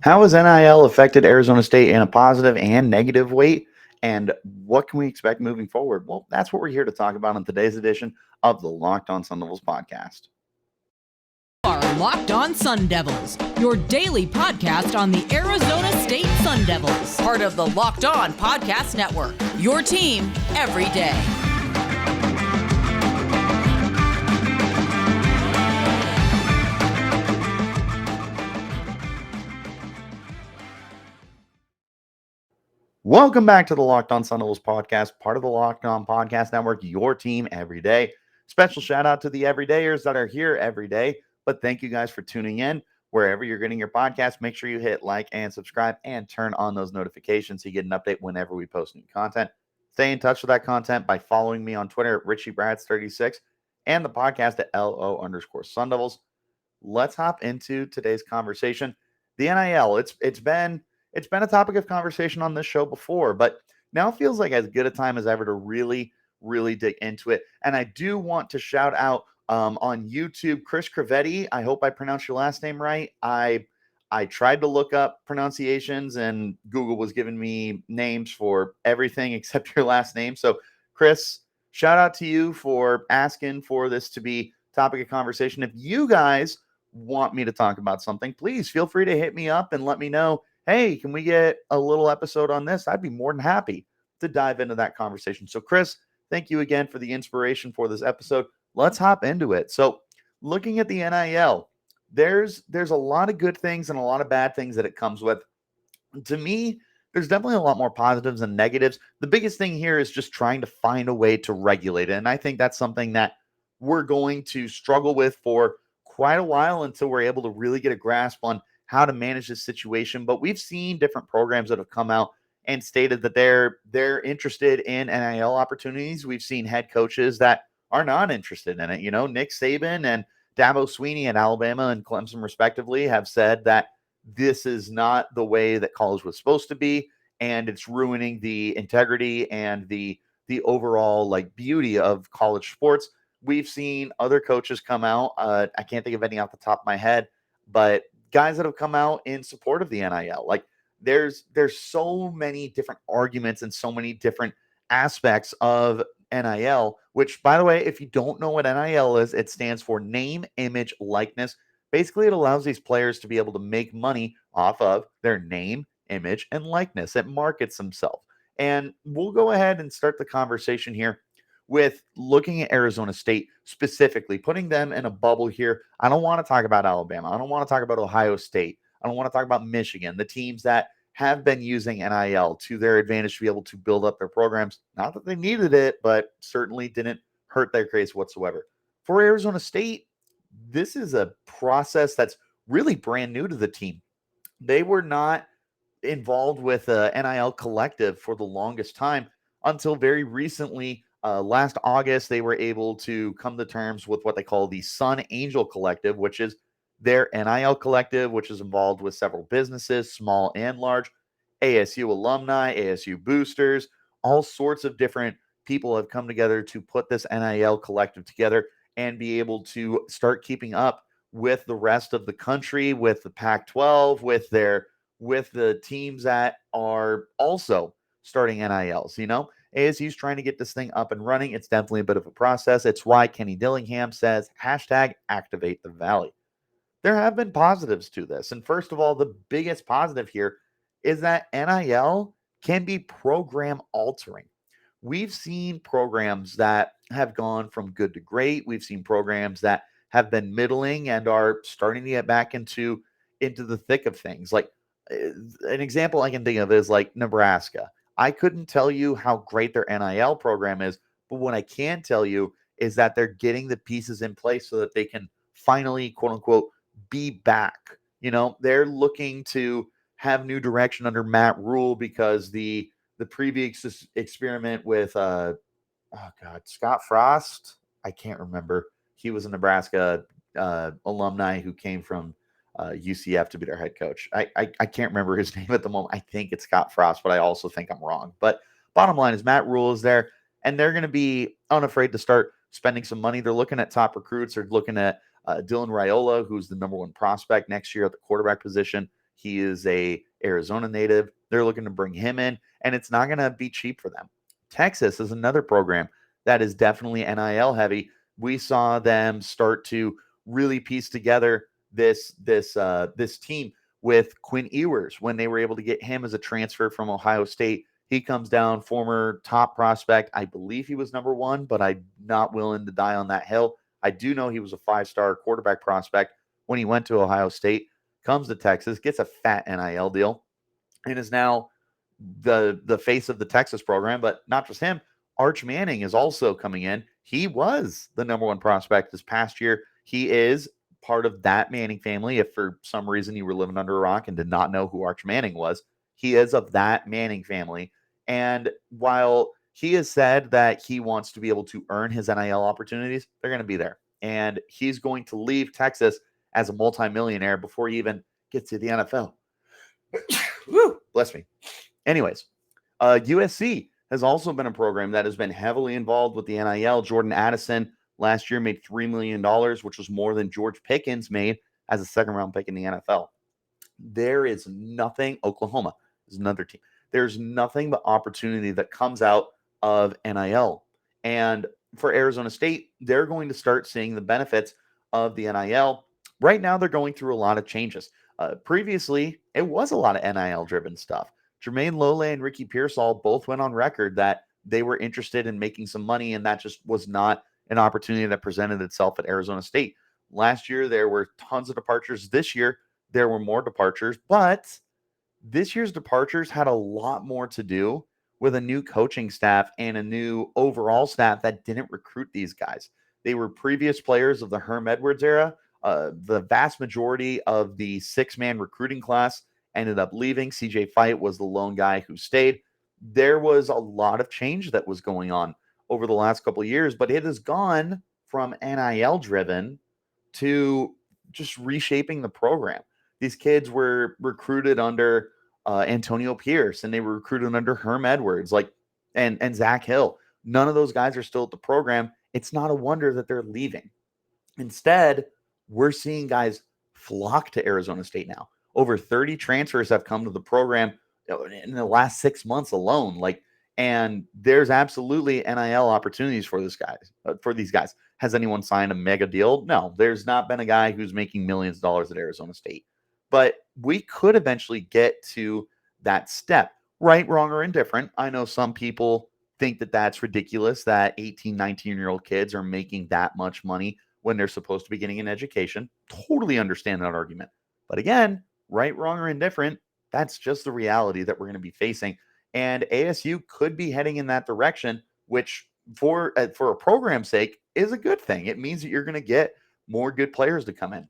How has NIL affected Arizona State in a positive and negative way? And what can we expect moving forward? Well, that's what we're here to talk about in today's edition of the Locked On Sun Devils podcast. Are Locked On Sun Devils, your daily podcast on the Arizona State Sun Devils, part of the Locked On Podcast Network, your team every day. Welcome back to the Locked On Sun Devils podcast, part of the Locked On Podcast Network, your team every day. Special shout out to the everydayers that are here every day. But thank you guys for tuning in. Wherever you're getting your podcast, make sure you hit like and subscribe and turn on those notifications so you get an update whenever we post new content. Stay in touch with that content by following me on Twitter at Richie Bradshaw36 and the podcast at LO_Sun Devils. Let's hop into today's conversation. The NIL, it's been a topic of conversation on this show before, but now feels like as good a time as ever to really dig into it. And I do want to shout out on YouTube, Chris Crevetti. I hope I pronounced your last name right. I tried to look up pronunciations and Google was giving me names for everything except your last name. So Chris, shout out to you for asking for this to be topic of conversation. If you guys want me to talk about something, please feel free to hit me up and let me know, hey, can we get a little episode on this? I'd be more than happy to dive into that conversation. So Chris, thank you again for the inspiration for this episode. Let's hop into it. So looking at the NIL, there's a lot of good things and a lot of bad things that it comes with. To me, there's definitely a lot more positives than negatives. The biggest thing here is just trying to find a way to regulate it. And I think that's something that we're going to struggle with for quite a while until we're able to really get a grasp on how to manage this situation. But we've seen different programs that have come out and stated that they're interested in NIL opportunities. We've seen head coaches that are not interested in it. You know, Nick Saban and Dabo Sweeney at Alabama and Clemson, respectively, have said that this is not the way that college was supposed to be, and it's ruining the integrity and the overall like beauty of college sports. We've seen other coaches come out. I can't think of any off the top of my head, but guys that have come out in support of the NIL. Like there's so many different arguments and so many different aspects of NIL, which by the way, if you don't know what NIL is, it stands for name, image, likeness. Basically, it allows these players to be able to make money off of their name, image, and likeness. It markets themselves. And we'll go ahead and start the conversation here with looking at Arizona State specifically, putting them in a bubble here. I don't want to talk about Alabama. I don't want to talk about Ohio State. I don't want to talk about Michigan, the teams that have been using NIL to their advantage to be able to build up their programs. Not that they needed it, but certainly didn't hurt their case whatsoever. For Arizona State, this is a process that's really brand new to the team. They were not involved with a NIL collective for the longest time until very recently. Last August, they were able to come to terms with what they call the Sun Angel Collective, which is their NIL collective, which is involved with several businesses, small and large, ASU alumni, ASU boosters, all sorts of different people have come together to put this NIL collective together and be able to start keeping up with the rest of the country, with the Pac-12, with the teams that are also starting NILs. You know, ASU's trying to get this thing up and running. It's definitely a bit of a process. It's why Kenny Dillingham says hashtag activate the valley. There have been positives to this. And first of all, the biggest positive here is that NIL can be program altering. We've seen programs that have gone from good to great. We've seen programs that have been middling and are starting to get back into the thick of things. Like an example I can think of is like Nebraska. I couldn't tell you how great their NIL program is, but what I can tell you is that they're getting the pieces in place so that they can finally, quote unquote, be back. You know, they're looking to have new direction under Matt Rule because the previous experiment with Scott Frost, I can't remember. He was a Nebraska alumni who came from UCF to be their head coach. I can't remember his name at the moment. I think it's Scott Frost, but I also think I'm wrong. But bottom line is Matt Rule is there, and they're going to be unafraid to start spending some money. They're looking at top recruits. They're looking at Dylan Raiola, who's the number one prospect next year at the quarterback position. He is a Arizona native. They're looking to bring him in, and it's not going to be cheap for them. Texas is another program that is definitely NIL heavy. We saw them start to really piece together this team with Quinn Ewers when they were able to get him as a transfer from Ohio State. He comes down, former top prospect. I believe he was number one, but I'm not willing to die on that hill. I do know he was a 5-star quarterback prospect when he went to Ohio State, comes to Texas, gets a fat NIL deal, and is now the face of the Texas program. But not just him, Arch Manning is also coming in. He was the number one prospect this past year. He is part of that Manning family. If for some reason you were living under a rock and did not know who Arch Manning was, he is of that Manning family. And while he has said that he wants to be able to earn his NIL opportunities, they're going to be there. And he's going to leave Texas as a multimillionaire before he even gets to the NFL. Woo, bless me. Anyways, USC has also been a program that has been heavily involved with the NIL. Jordan Addison last year made $3 million, which was more than George Pickens made as a second-round pick in the NFL. There is nothing. Oklahoma is another team. There's nothing but opportunity that comes out of NIL. And for Arizona State, they're going to start seeing the benefits of the NIL. Right now, they're going through a lot of changes. Previously, it was a lot of NIL-driven stuff. Jermaine Lole and Ricky Pearsall both went on record that they were interested in making some money, and that just was not an opportunity that presented itself at Arizona State. Last year, there were tons of departures. This year, there were more departures, but this year's departures had a lot more to do with a new coaching staff and a new overall staff that didn't recruit these guys. They were previous players of the Herm Edwards era. The vast majority of the 6-man recruiting class ended up leaving. CJ Fight was the lone guy who stayed. There was a lot of change that was going on over the last couple of years, but it has gone from NIL driven to just reshaping the program. These kids were recruited under Antonio Pierce, and they were recruited under Herm Edwards, and Zach Hill. None of those guys are still at the program. It's not a wonder that they're leaving. Instead, we're seeing guys flock to Arizona State now. Over 30 transfers have come to the program in the last 6 months alone. And there's absolutely NIL opportunities for these guys. Has anyone signed a mega deal? No, there's not been a guy who's making millions of dollars at Arizona State. But we could eventually get to that step. Right, wrong, or indifferent. I know some people think that that's ridiculous that 18, 19-year-old kids are making that much money when they're supposed to be getting an education. Totally understand that argument. But again, right, wrong, or indifferent, that's just the reality that we're going to be facing. And ASU could be heading in that direction, which for a program's sake is a good thing. It means that you're going to get more good players to come in.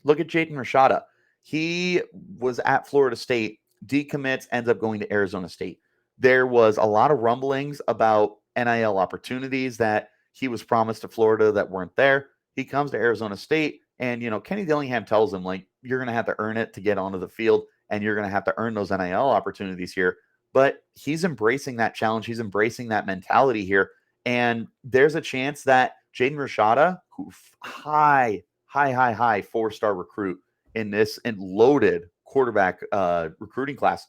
Look at Jaden Rashada. He was at Florida State, decommits, ends up going to Arizona State. There was a lot of rumblings about NIL opportunities that he was promised to Florida that weren't there. He comes to Arizona State, and Kenny Dillingham tells him, you're going to have to earn it to get onto the field, and you're going to have to earn those NIL opportunities here. But he's embracing that challenge. He's embracing that mentality here. And there's a chance that Jaden Rashada, who high 4-star recruit in this and loaded quarterback recruiting class,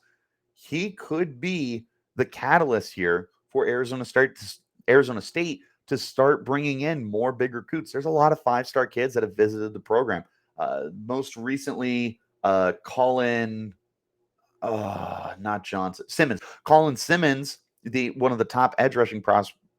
he could be the catalyst here for Arizona State to start bringing in more big recruits. There's a lot of 5-star kids that have visited the program. Most recently, Colin Simmons, one of the top edge rushing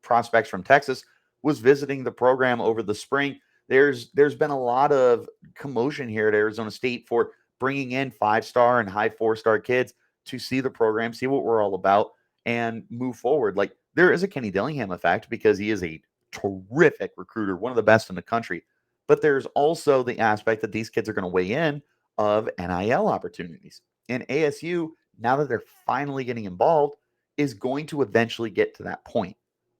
prospects from Texas, was visiting the program over the spring. There's been a lot of commotion here at Arizona State for bringing in 5-star and high 4-star kids to see the program, see what we're all about, and move forward. There is a Kenny Dillingham effect because he is a terrific recruiter, one of the best in the country. But there's also the aspect that these kids are going to weigh in of NIL opportunities. And ASU, now that they're finally getting involved, is going to eventually get to that point.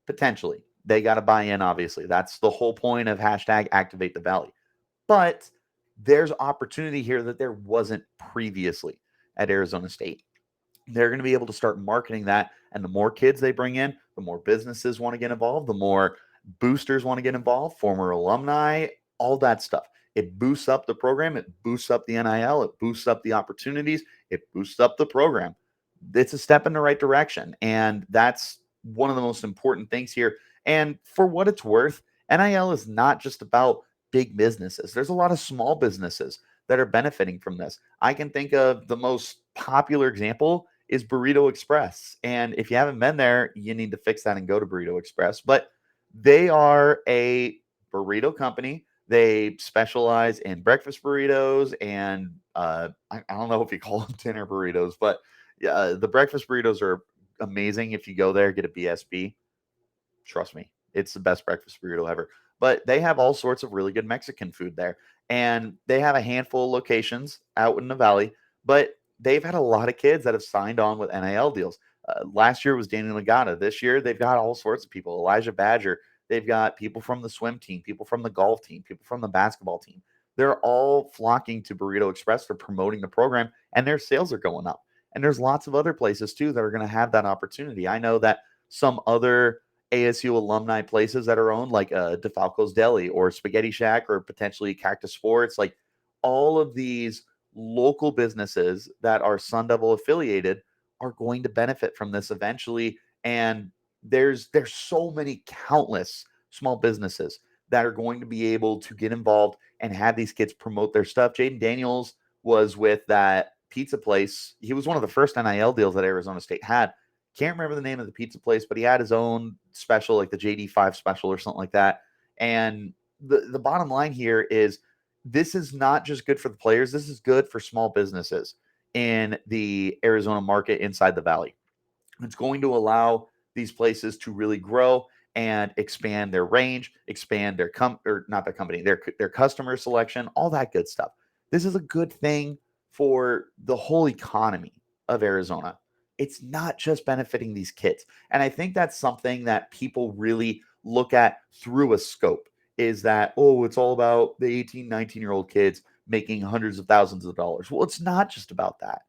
Potentially. They got to buy in, obviously. That's the whole point of #ActivateTheValley. But there's opportunity here that there wasn't previously at Arizona State. They're going to be able to start marketing that. And the more kids they bring in, the more businesses want to get involved, the more boosters want to get involved, former alumni, all that stuff. It boosts up the program. It boosts up the NIL. It boosts up the opportunities. It boosts up the program. It's a step in the right direction. And that's one of the most important things here. And for what it's worth, NIL is not just about big businesses. There's a lot of small businesses that are benefiting from this. I can think of the most popular example is Burrito Express. And if you haven't been there, you need to fix that and go to Burrito Express. But they are a burrito company. They specialize in breakfast burritos and I don't know if you call them dinner burritos, but the breakfast burritos are amazing. If you go there, get a BSB. Trust me, it's the best breakfast burrito ever. But they have all sorts of really good Mexican food there. And they have a handful of locations out in the valley, but they've had a lot of kids that have signed on with NIL deals. Last year was Danny Lagata. This year, they've got all sorts of people. Elijah Badger. They've got people from the swim team, people from the golf team, people from the basketball team. They're all flocking to Burrito Express for promoting the program, and their sales are going up. And there's lots of other places, too, that are going to have that opportunity. I know that some other ASU alumni places that are owned, like DeFalco's Deli or Spaghetti Shack or potentially Cactus Sports, like all of these local businesses that are Sun Devil affiliated are going to benefit from this eventually. And there's so many countless small businesses that are going to be able to get involved and have these kids promote their stuff. Jaden Daniels was with that pizza place. He was one of the first NIL deals that Arizona State had. Can't remember the name of the pizza place, but he had his own special, like the JD5 special or something like that. And the bottom line here is this is not just good for the players. This is good for small businesses in the Arizona market inside the Valley. It's going to allow these places to really grow and expand their range, expand their not their company, their customer selection, all that good stuff. This is a good thing for the whole economy of Arizona. It's not just benefiting these kids. And I think that's something that people really look at through a scope is that, oh, it's all about the 18, 19-year-old kids making hundreds of thousands of dollars. Well, it's not just about that.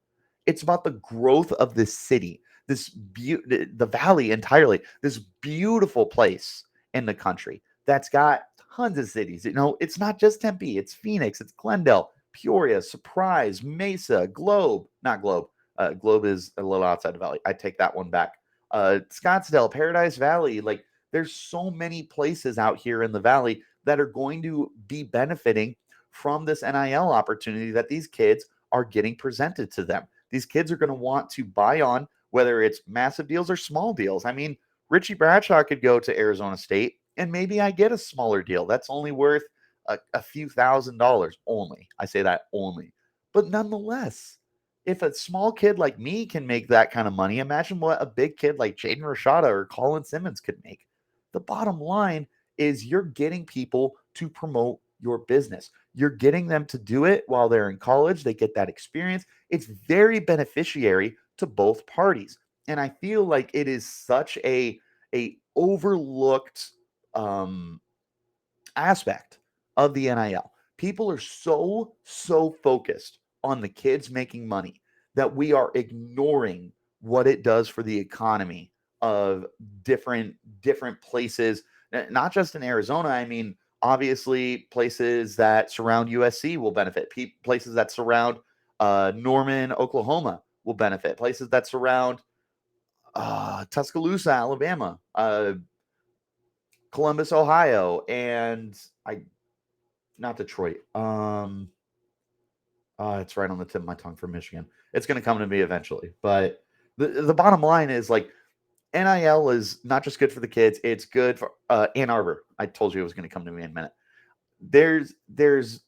It's about the growth of this city, the valley entirely, this beautiful place in the country that's got tons of cities. It's not just Tempe, it's Phoenix, it's Glendale, Peoria, Surprise, Mesa, Globe, not Globe. Globe is a little outside the valley. I take that one back. Scottsdale, Paradise Valley. Like, there's so many places out here in the valley that are going to be benefiting from this NIL opportunity that these kids are getting presented to them. These kids are going to want to buy on, whether it's massive deals or small deals. I mean, Richie Bradshaw could go to Arizona State and maybe I get a smaller deal that's only worth a few $1,000s only. I say that only. But nonetheless, if a small kid like me can make that kind of money, imagine what a big kid like Jaden Rashada or Colin Simmons could make. The bottom line is you're getting people to promote your business. You're getting them to do it while they're in college. They get that experience. It's very beneficiary to both parties. And I feel like it is such a overlooked aspect of the NIL. People are so focused on the kids making money that we are ignoring what it does for the economy of different places, not just in Arizona. I mean, obviously, places that surround USC will benefit. Places that surround Norman, Oklahoma will benefit. Places that surround Tuscaloosa, Alabama, Columbus, Ohio, and not Detroit. It's right on the tip of my tongue for Michigan. It's going to come to me eventually. But the bottom line is, like, NIL is not just good for the kids. It's good for Ann Arbor. I told you it was going to come to me in a minute. There's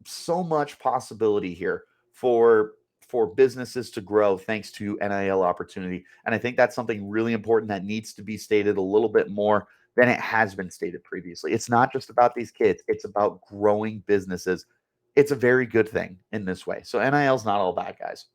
so much possibility here for businesses to grow thanks to NIL opportunity. And I think that's something really important that needs to be stated a little bit more than it has been stated previously. It's not just about these kids. It's about growing businesses. It's a very good thing in this way. So NIL is not all bad, guys.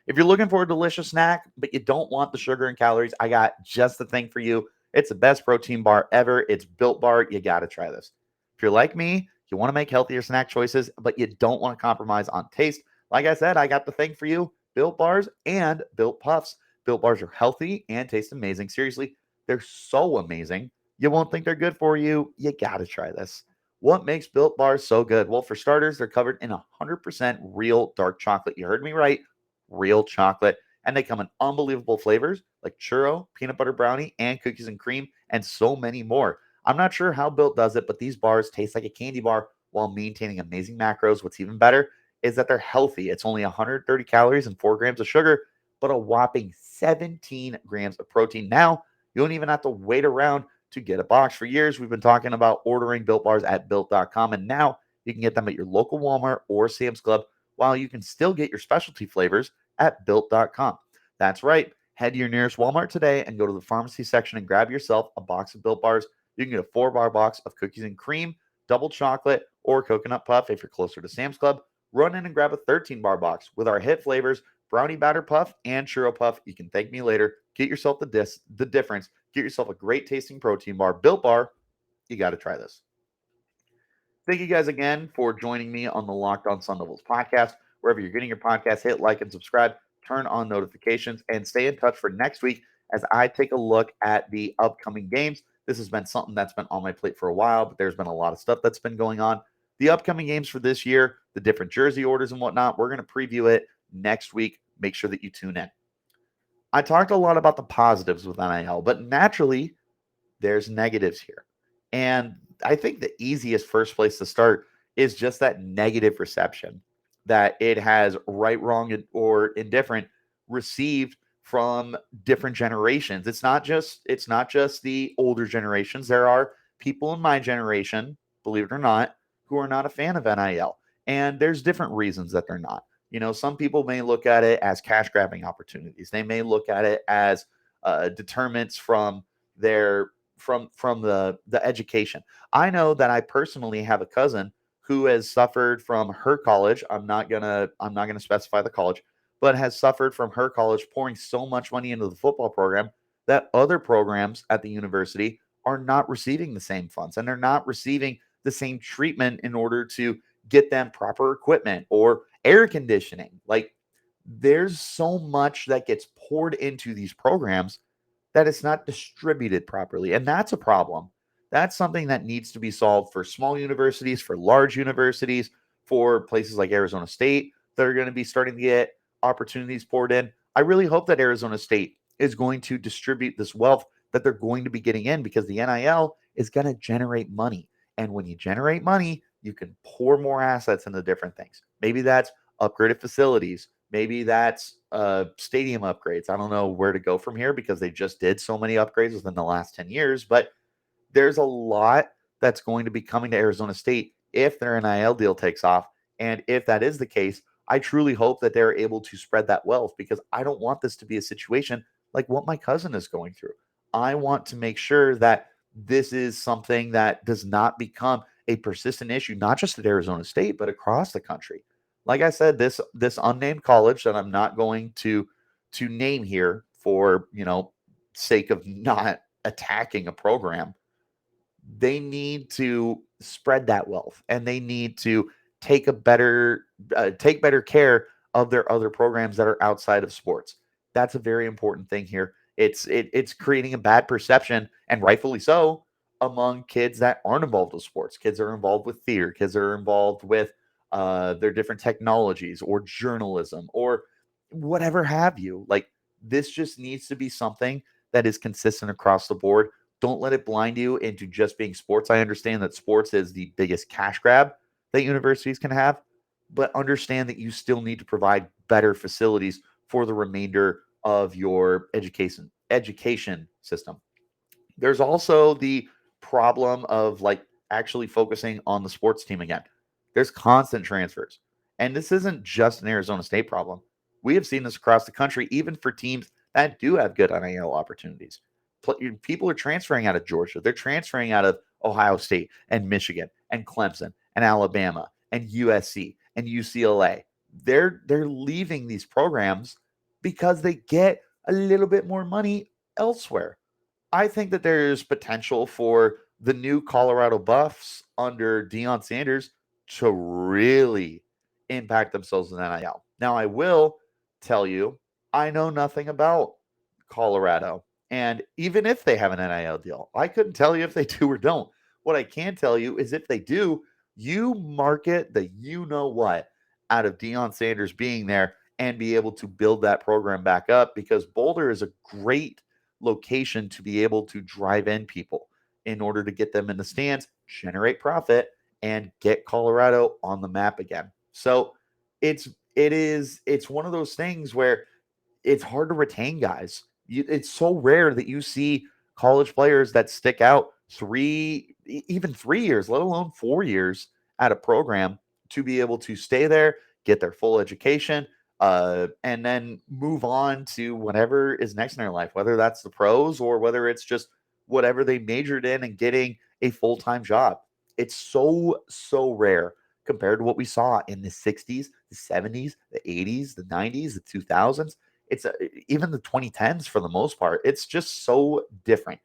If you're looking for a delicious snack, but you don't want the sugar and calories, I got just the thing for you. It's the best protein bar ever. It's Built Bar. You got to try this. If you're like me, you want to make healthier snack choices, but you don't want to compromise on taste. Like I said, I got the thing for you. Built Bars and Built Puffs. Built Bars are healthy and taste amazing. Seriously, they're so amazing. You won't think they're good for you. You got to try this. What makes Built Bars so good? Well, for starters, they're covered in 100% real dark chocolate. You heard me right, real chocolate. And they come in unbelievable flavors like churro, peanut butter brownie, and cookies and cream, and so many more. I'm not sure how Built does it, but these bars taste like a candy bar while maintaining amazing macros. What's even better is that they're healthy. It's only 130 calories and 4 grams of sugar, but a whopping 17 grams of protein. Now, you don't even have to wait around to get a box. For years, we've been talking about ordering Built Bars at Built.com, and now you can get them at your local Walmart or Sam's Club, while you can still get your specialty flavors at Built.com. That's right. Head to your nearest Walmart today and go to the pharmacy section and grab yourself a box of Built Bars. You can get a 4-bar box of cookies and cream, double chocolate, or coconut puff if you're closer to Sam's Club. Run in and grab a 13-bar box with our hit flavors, brownie batter puff and churro puff. You can thank me later. Get yourself the difference. Get yourself a great tasting protein bar. Built Bar, you got to try this. Thank you guys again for joining me on the Locked On Sun Devils podcast. Wherever you're getting your podcast, hit like and subscribe, turn on notifications, and stay in touch for next week as I take a look at the upcoming games. This has been something that's been on my plate for a while, but there's been a lot of stuff that's been going on. The upcoming games for this year, the different jersey orders and whatnot, we're going to preview it next week. Make sure that you tune in. I talked a lot about the positives with NIL, but naturally, there's negatives here. And I think the easiest first place to start is just that negative reception that it has, right, wrong, or indifferent, received from different generations. It's not just the older generations. There are people in my generation, believe it or not, who are not a fan of NIL. And there's different reasons that they're not. Some people may look at it as cash grabbing opportunities. They may look at it as deterrents from their from the education. I know that I personally have a cousin who has suffered from her college. I'm not gonna specify the college, but has suffered from her college pouring so much money into the football program that other programs at the university are not receiving the same funds, and they're not receiving the same treatment in order to get them proper equipment or air conditioning. Like, there's so much that gets poured into these programs that it's not distributed properly. And that's a problem. That's something that needs to be solved for small universities, for large universities, for places like Arizona State that are going to be starting to get opportunities poured in. I really hope that Arizona State is going to distribute this wealth that they're going to be getting in, because the NIL is going to generate money. And when you generate money, you can pour more assets into different things. Maybe that's upgraded facilities. Maybe that's stadium upgrades. I don't know where to go from here because they just did so many upgrades within the last 10 years. But there's a lot that's going to be coming to Arizona State if their NIL deal takes off. And if that is the case, I truly hope that they're able to spread that wealth, because I don't want this to be a situation like what my cousin is going through. I want to make sure that this is something that does not become a persistent issue, not just at Arizona State, but across the country. Like I said, this unnamed college that I'm not going to name here for, sake of not attacking a program, they need to spread that wealth, and they need to take better care of their other programs that are outside of sports. That's a very important thing here. It's creating a bad perception, and rightfully so, among kids that aren't involved with sports. Kids that are involved with theater, kids that are involved with their different technologies or journalism or whatever have you. Like, this just needs to be something that is consistent across the board. Don't let it blind you into just being sports. I understand that sports is the biggest cash grab that universities can have, but understand that you still need to provide better facilities for the remainder of your education system. There's also the problem of, like, actually focusing on the sports team again. There's constant transfers. And this isn't just an Arizona State problem. We have seen this across the country, even for teams that do have good NIL opportunities. People are transferring out of Georgia. They're transferring out of Ohio State and Michigan and Clemson and Alabama and USC and UCLA. They're leaving these programs because they get a little bit more money elsewhere. I think that there's potential for the new Colorado Buffs under Deion Sanders to really impact themselves in NIL. Now, I will tell you, I know nothing about Colorado. And even if they have an NIL deal, I couldn't tell you if they do or don't. What I can tell you is if they do, you market the you know what out of Deion Sanders being there and be able to build that program back up, because Boulder is a great location to be able to drive in people in order to get them in the stands, generate profit, and get Colorado on the map again. So it's one of those things where it's hard to retain guys. It's so rare that you see college players that stick out even 3 years, let alone 4 years at a program, to be able to stay there, get their full education, and then move on to whatever is next in their life, whether that's the pros or whether it's just whatever they majored in and getting a full time job. It's so rare compared to what we saw in the 60s, the 70s, the 80s, the 90s, the 2000s. Even the 2010s for the most part. It's just so different.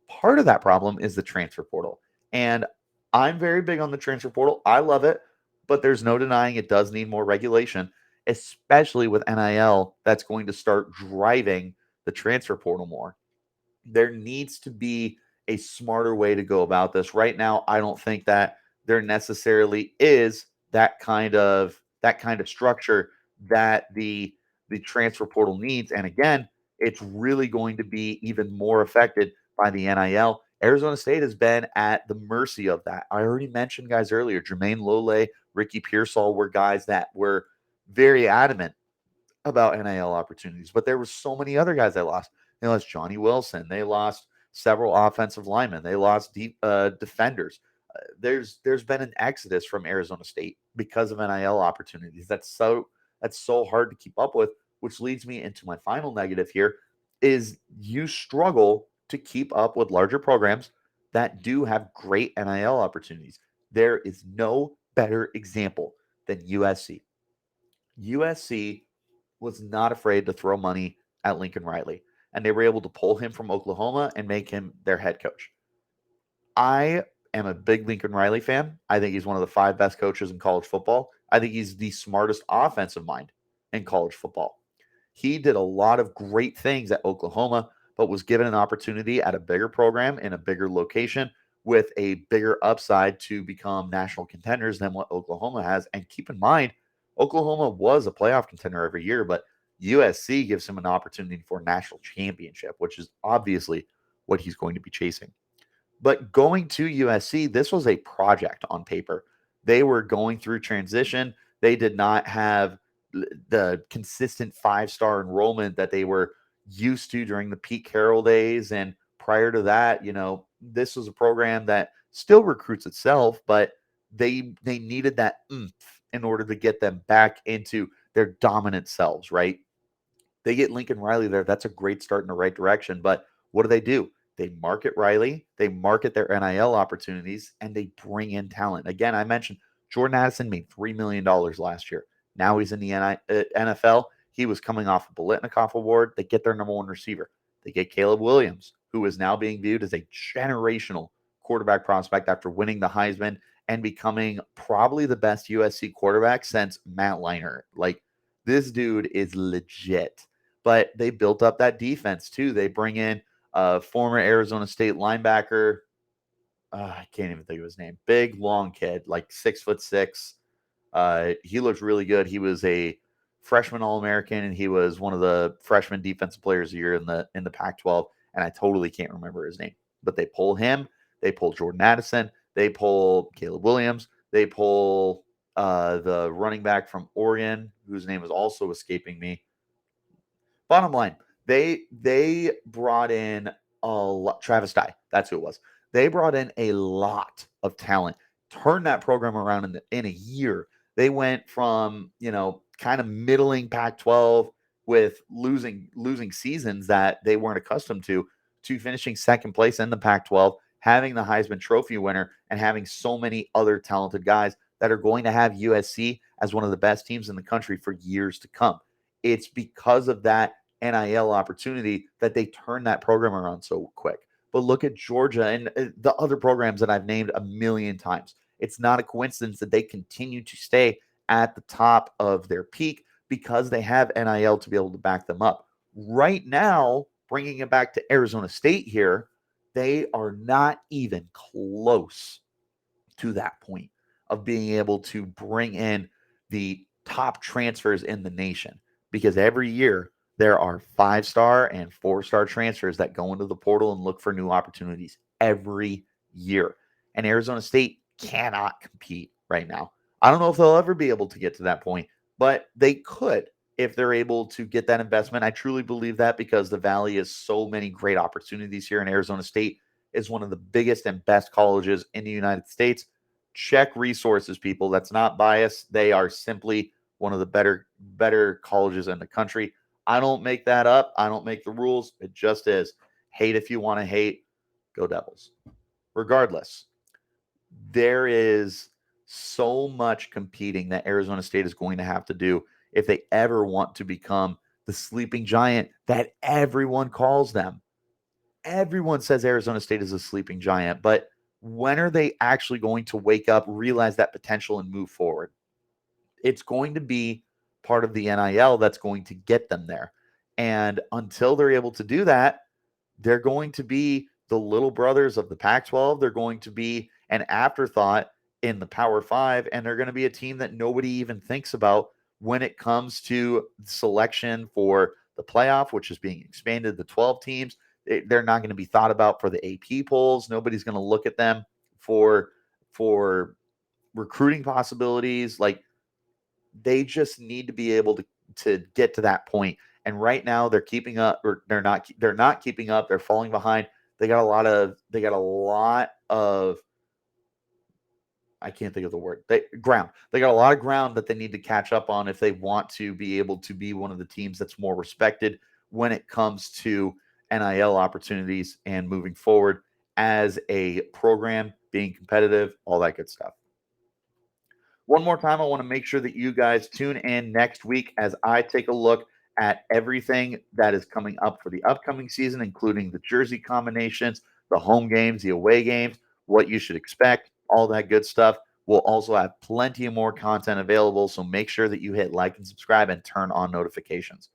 Part of that problem is the transfer portal. And I'm very big on the transfer portal. I love it, but there's no denying it does need more regulation, especially with NIL that's going to start driving the transfer portal more. There needs to be a smarter way to go about this. Right now, I don't think that there necessarily is that kind of structure that the transfer portal needs. And again, it's really going to be even more affected by the NIL. Arizona State has been at the mercy of that. I already mentioned guys earlier. Jermaine Lole, Ricky Pearsall were guys that were very adamant about NIL opportunities, but there were so many other guys they lost. They lost Johnny Wilson. They lost several offensive linemen. They lost deep defenders. There's been an exodus from Arizona State because of NIL opportunities. That's so hard to keep up with, which leads me into my final negative here is you struggle to keep up with larger programs that do have great NIL opportunities. There is no better example than USC. USC was not afraid to throw money at Lincoln Riley, and they were able to pull him from Oklahoma and make him their head coach. I am a big Lincoln Riley fan. I think he's one of the 5 best coaches in college football. I think he's the smartest offensive mind in college football. He did a lot of great things at Oklahoma, but was given an opportunity at a bigger program in a bigger location with a bigger upside to become national contenders than what Oklahoma has. And keep in mind, Oklahoma was a playoff contender every year, but USC gives him an opportunity for a national championship, which is obviously what he's going to be chasing. But going to USC, this was a project on paper. They were going through transition. They did not have the consistent 5-star enrollment that they were used to during the Pete Carroll days. And prior to that, this was a program that still recruits itself, but they needed that oomph in order to get them back into their dominant selves, right? They get Lincoln Riley there. That's a great start in the right direction. But what do? They market Riley, they market their NIL opportunities, and they bring in talent. Again, I mentioned Jordan Addison made $3 million last year. Now he's in the NFL. He was coming off a Biletnikoff Award. They get their number 1 receiver. They get Caleb Williams, who is now being viewed as a generational quarterback prospect after winning the Heisman and becoming probably the best USC quarterback since Matt Leinart. Like, this dude is legit. But they built up that defense too. They bring in former Arizona State linebacker. I can't even think of his name. Big, long kid, like 6'6". He looked really good. He was a freshman All-American, and he was one of the freshman defensive players of the year in the Pac-12. And I totally can't remember his name. But they pull him. They pull Jordan Addison. They pull Caleb Williams. They pull the running back from Oregon, whose name is also escaping me. Bottom line, they brought in a lot. Travis Dye, that's who it was. They brought in a lot of talent, turned that program around in a year. They went from kind of middling Pac-12 with losing seasons that they weren't accustomed to finishing second place in the Pac-12, having the Heisman Trophy winner, and having so many other talented guys that are going to have USC as one of the best teams in the country for years to come. It's because of that NIL opportunity that they turned that program around so quick. But look at Georgia and the other programs that I've named a million times. It's not a coincidence that they continue to stay at the top of their peak because they have NIL to be able to back them up. Right now, bringing it back to Arizona State here, They are not even close to that point of being able to bring in the top transfers in the nation, because every year there are 5-star and 4-star transfers that go into the portal and look for new opportunities every year. And Arizona State cannot compete right now. I don't know if they'll ever be able to get to that point, but they could if they're able to get that investment. I truly believe that, because the Valley has so many great opportunities here, and Arizona State is one of the biggest and best colleges in the United States. Check resources, people. That's not bias. They are simply one of the better colleges in the country. I don't make that up. I don't make the rules. It just is. Hate if you want to hate. Go Devils. Regardless, there is so much competing that Arizona State is going to have to do if they ever want to become the sleeping giant that everyone calls them. Everyone says Arizona State is a sleeping giant, but when are they actually going to wake up, realize that potential, and move forward? It's going to be part of the NIL that's going to get them there. And until they're able to do that, they're going to be the little brothers of the Pac-12. They're going to be an afterthought in the Power Five, and they're going to be a team that nobody even thinks about when it comes to selection for the playoff, which is being expanded to 12 teams. They're not going to be thought about for the AP polls. Nobody's going to look at them for recruiting possibilities. Like, they just need to be able to get to that point. And right now they're keeping up, or they're not keeping up. They're falling behind. They got a lot of I can't think of the word. Ground. They got a lot of ground that they need to catch up on if they want to be able to be one of the teams that's more respected when it comes to NIL opportunities and moving forward as a program, being competitive, all that good stuff. One more time, I want to make sure that you guys tune in next week as I take a look at everything that is coming up for the upcoming season, including the jersey combinations, the home games, the away games, what you should expect, all that good stuff. We'll also have plenty of more content available, so make sure that you hit like and subscribe and turn on notifications.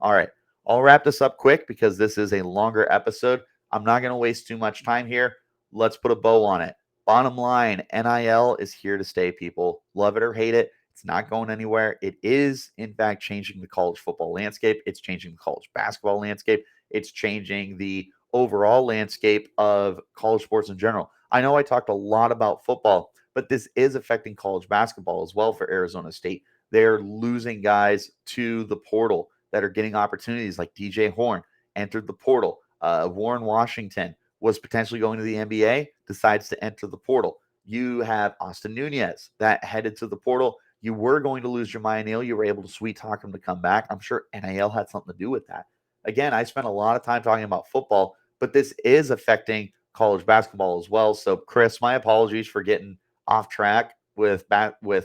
All right, I'll wrap this up quick because this is a longer episode. I'm not going to waste too much time here. Let's put a bow on it. Bottom line, NIL is here to stay, people. Love it or hate it, it's not going anywhere. It is, in fact, changing the college football landscape. It's changing the college basketball landscape. It's changing the overall landscape of college sports in general. I know I talked a lot about football, but this is affecting college basketball as well for Arizona State. They're losing guys to the portal that are getting opportunities, like DJ Horn entered the portal. Warren Washington was potentially going to the NBA, decides to enter the portal. You have Austin Nunez that headed to the portal. You were going to lose Jeremiah Neal. You were able to sweet talk him to come back. I'm sure NIL had something to do with that. Again, I spent a lot of time talking about football, but this is affecting college basketball as well. So, Chris, my apologies for getting off track with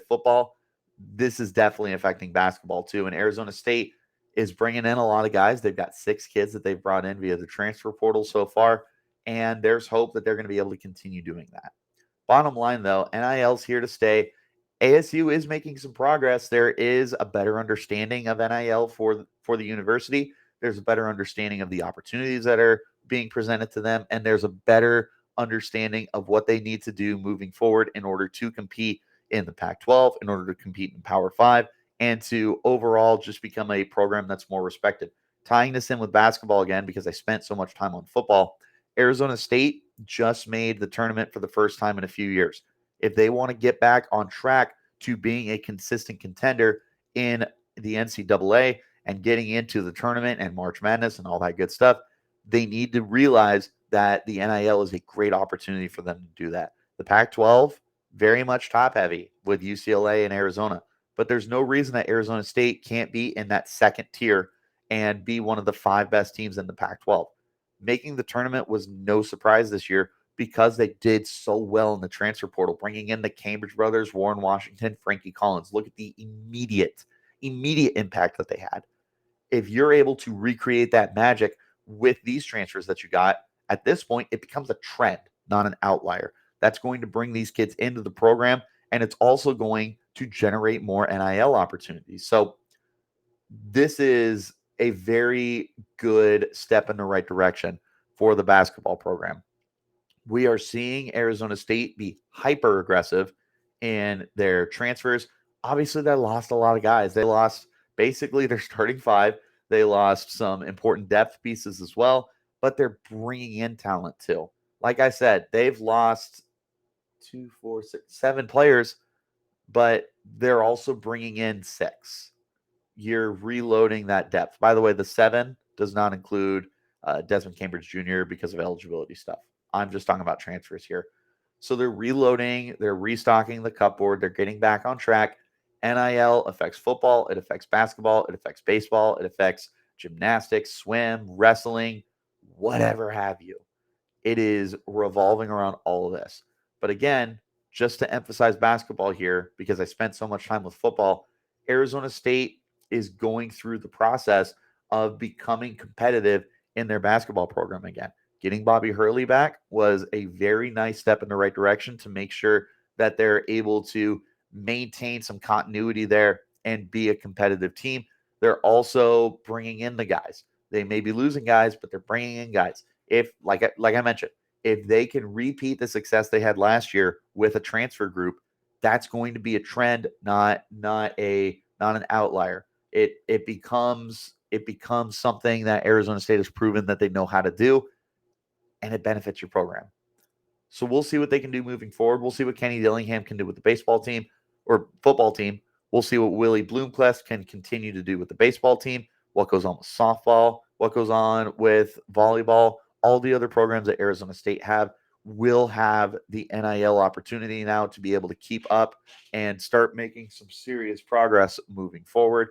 football. This is definitely affecting basketball too. And Arizona State is bringing in a lot of guys. They've got 6 kids that they've brought in via the transfer portal so far, and there's hope that they're going to be able to continue doing that. Bottom line, though, NIL's here to stay. ASU is making some progress. There is a better understanding of NIL for the university. There's a better understanding of the opportunities that are being presented to them, and there's a better understanding of what they need to do moving forward in order to compete in the Pac-12, in order to compete in Power 5, and to overall just become a program that's more respected. Tying this in with basketball again, because I spent so much time on football, Arizona State just made the tournament for the first time in a few years. If they want to get back on track to being a consistent contender in the NCAA and getting into the tournament and March Madness and all that good stuff, they need to realize that the NIL is a great opportunity for them to do that. The Pac-12, very much top heavy with UCLA and Arizona, but there's no reason that Arizona State can't be in that second tier and be one of the 5 best teams in the Pac-12. Making the tournament was no surprise this year because they did so well in the transfer portal, bringing in the Cambridge brothers, Warren Washington, Frankie Collins. Look at the immediate impact that they had. If you're able to recreate that magic with these transfers that you got, at this point, it becomes a trend, not an outlier. That's going to bring these kids into the program, and it's also going to generate more NIL opportunities. So this is a very good step in the right direction for the basketball program. We are seeing Arizona State be hyper aggressive in their transfers. Obviously, they lost a lot of guys. They lost basically their starting five. They lost some important depth pieces as well, but they're bringing in talent too. Like I said, they've lost 7 players, but they're also bringing in 6. You're reloading that depth. By the way, the 7 does not include Desmond Cambridge Jr. because of eligibility stuff. I'm just talking about transfers here. So they're reloading, they're restocking the cupboard, they're getting back on track. NIL affects football, it affects basketball, it affects baseball, it affects gymnastics, swim, wrestling, whatever have you. It is revolving around all of this. But again, just to emphasize basketball here, because I spent so much time with football, Arizona State is going through the process of becoming competitive in their basketball program again. Getting Bobby Hurley back was a very nice step in the right direction to make sure that they're able to maintain some continuity there and be a competitive team. They're also bringing in the guys. They may be losing guys, but they're bringing in guys. If, like I mentioned, if they can repeat the success they had last year with a transfer group, that's going to be a trend, not an outlier. It becomes something that Arizona State has proven that they know how to do, and it benefits your program. So we'll see what they can do moving forward. We'll see what Kenny Dillingham can do with the baseball team or football team. We'll see what Willie Bloomquist can continue to do with the baseball team, what goes on with softball, what goes on with volleyball. All the other programs that Arizona State have will have the NIL opportunity now to be able to keep up and start making some serious progress moving forward.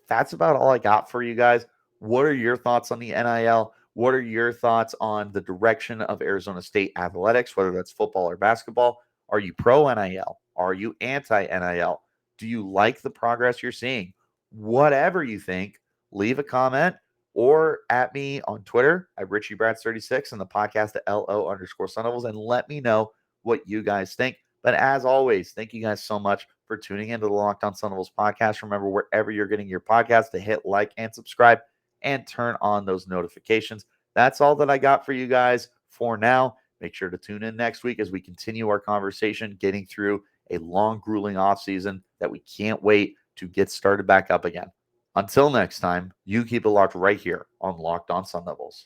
That's about all I got for you guys. What are your thoughts on the NIL? What are your thoughts on the direction of Arizona State athletics, whether that's football or basketball? Are you pro NIL? Are you anti NIL? Do you like the progress you're seeing? Whatever you think, leave a comment or at me on Twitter at Richie Bradshaw36 and the podcast at LO_Sun Devils and let me know what you guys think. But as always, thank you guys so much for tuning into the Locked On Sun Devils podcast. Remember, wherever you're getting your podcast, to hit like and subscribe and turn on those notifications. That's all that I got for you guys for now. Make sure to tune in next week as we continue our conversation, getting through a long, grueling offseason that we can't wait to get started back up again. Until next time, you keep it locked right here on Locked On Sun Devils.